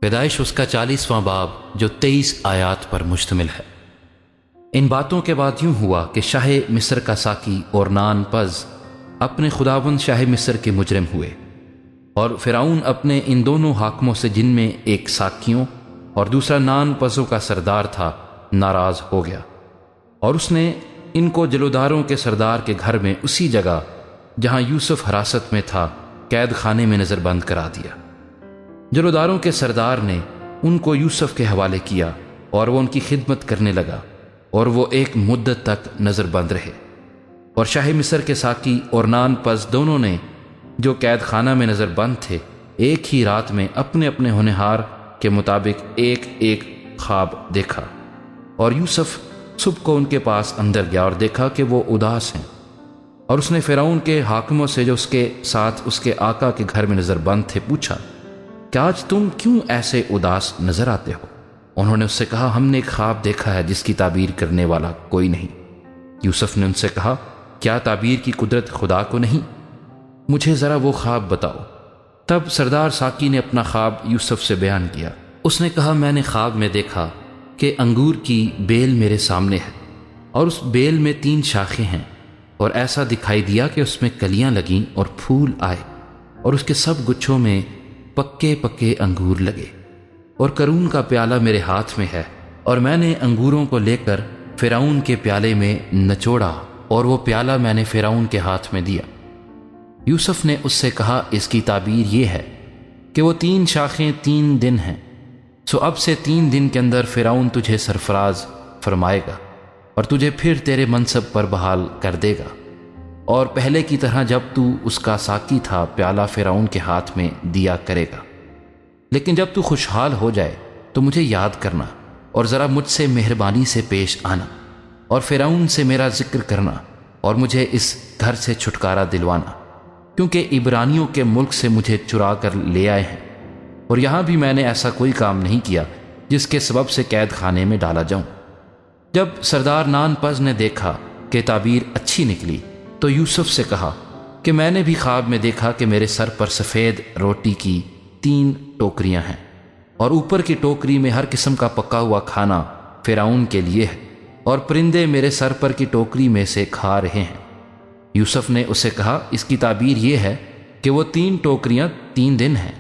پیدائش اس کا 40واں باب جو 23 آیات پر مشتمل ہے۔ ان باتوں کے بعد یوں ہوا کہ شاہ مصر کا ساقی اور نان پز اپنے خداوند شاہ مصر کے مجرم ہوئے، اور فرعون اپنے ان دونوں حاکموں سے، جن میں ایک ساقیوں اور دوسرا نان پزوں کا سردار تھا، ناراض ہو گیا، اور اس نے ان کو جلوداروں کے سردار کے گھر میں اسی جگہ جہاں یوسف حراست میں تھا قید خانے میں نظر بند کرا دیا۔ جلوداروں کے سردار نے ان کو یوسف کے حوالے کیا اور وہ ان کی خدمت کرنے لگا، اور وہ ایک مدت تک نظر بند رہے۔ اور شاہ مصر کے ساقی اور نان پز دونوں نے، جو قید خانہ میں نظر بند تھے، ایک ہی رات میں اپنے اپنے ہونہار کے مطابق ایک ایک خواب دیکھا۔ اور یوسف صبح کو ان کے پاس اندر گیا اور دیکھا کہ وہ اداس ہیں، اور اس نے فرعون کے حاکموں سے، جو اس کے ساتھ اس کے آقا کے گھر میں نظر بند تھے، پوچھا کہ آج تم کیوں ایسے اداس نظر آتے ہو؟ انہوں نے اس سے کہا، ہم نے ایک خواب دیکھا ہے جس کی تعبیر کرنے والا کوئی نہیں۔ یوسف نے ان سے کہا، کیا تعبیر کی قدرت خدا کو نہیں؟ مجھے ذرا وہ خواب بتاؤ۔ تب سردار ساقی نے اپنا خواب یوسف سے بیان کیا۔ اس نے کہا، میں نے خواب میں دیکھا کہ انگور کی بیل میرے سامنے ہے، اور اس بیل میں 3 شاخیں ہیں، اور ایسا دکھائی دیا کہ اس میں کلیاں لگیں اور پھول آئے، اور اس کے سب گچھوں میں پکے پکے انگور لگے، اور کرون کا پیالہ میرے ہاتھ میں ہے، اور میں نے انگوروں کو لے کر فرعون کے پیالے میں نچوڑا، اور وہ پیالہ میں نے فرعون کے ہاتھ میں دیا۔ یوسف نے اس سے کہا، اس کی تعبیر یہ ہے کہ وہ 3 شاخیں 3 دن ہیں، سو اب سے 3 دن کے اندر فرعون تجھے سرفراز فرمائے گا، اور تجھے پھر تیرے منصب پر بحال کر دے گا، اور پہلے کی طرح جب تو اس کا ساقی تھا پیالہ فرعون کے ہاتھ میں دیا کرے گا۔ لیکن جب تو خوشحال ہو جائے تو مجھے یاد کرنا، اور ذرا مجھ سے مہربانی سے پیش آنا، اور فرعون سے میرا ذکر کرنا، اور مجھے اس گھر سے چھٹکارا دلوانا، کیونکہ عبرانیوں کے ملک سے مجھے چرا کر لے آئے ہیں، اور یہاں بھی میں نے ایسا کوئی کام نہیں کیا جس کے سبب سے قید خانے میں ڈالا جاؤں۔ جب سردار نان پز نے دیکھا کہ تعبیر اچھی نکلی تو یوسف سے کہا کہ میں نے بھی خواب میں دیکھا کہ میرے سر پر سفید روٹی کی 3 ٹوکریاں ہیں، اور اوپر کی ٹوکری میں ہر قسم کا پکا ہوا کھانا فرعون کے لیے ہے، اور پرندے میرے سر پر کی ٹوکری میں سے کھا رہے ہیں۔ یوسف نے اسے کہا، اس کی تعبیر یہ ہے کہ وہ 3 ٹوکریاں 3 دن ہیں،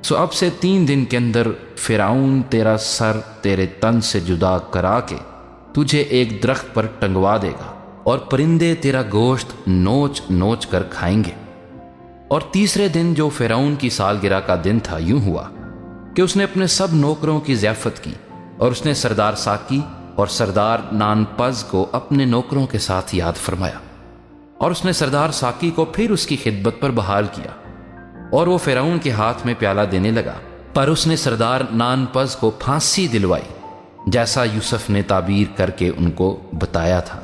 سو اب سے 3 دن کے اندر فرعون تیرا سر تیرے تن سے جدا کرا کے تجھے ایک درخت پر ٹنگوا دے گا، اور پرندے تیرا گوشت نوچ نوچ کر کھائیں گے۔ اور تیسرے دن جو فرعون کی سالگرہ کا دن تھا، یوں ہوا کہ اس نے اپنے سب نوکروں کی ضیافت کی، اور اس نے سردار ساقی اور سردار نان پز کو اپنے نوکروں کے ساتھ یاد فرمایا، اور اس نے سردار ساقی کو پھر اس کی خدمت پر بحال کیا، اور وہ فرعون کے ہاتھ میں پیالہ دینے لگا۔ پر اس نے سردار نان پز کو پھانسی دلوائی، جیسا یوسف نے تعبیر کر کے ان کو بتایا تھا،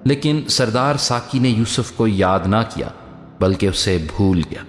لیکن سردار ساقی نے یوسف کو یاد نہ کیا بلکہ اسے بھول گیا۔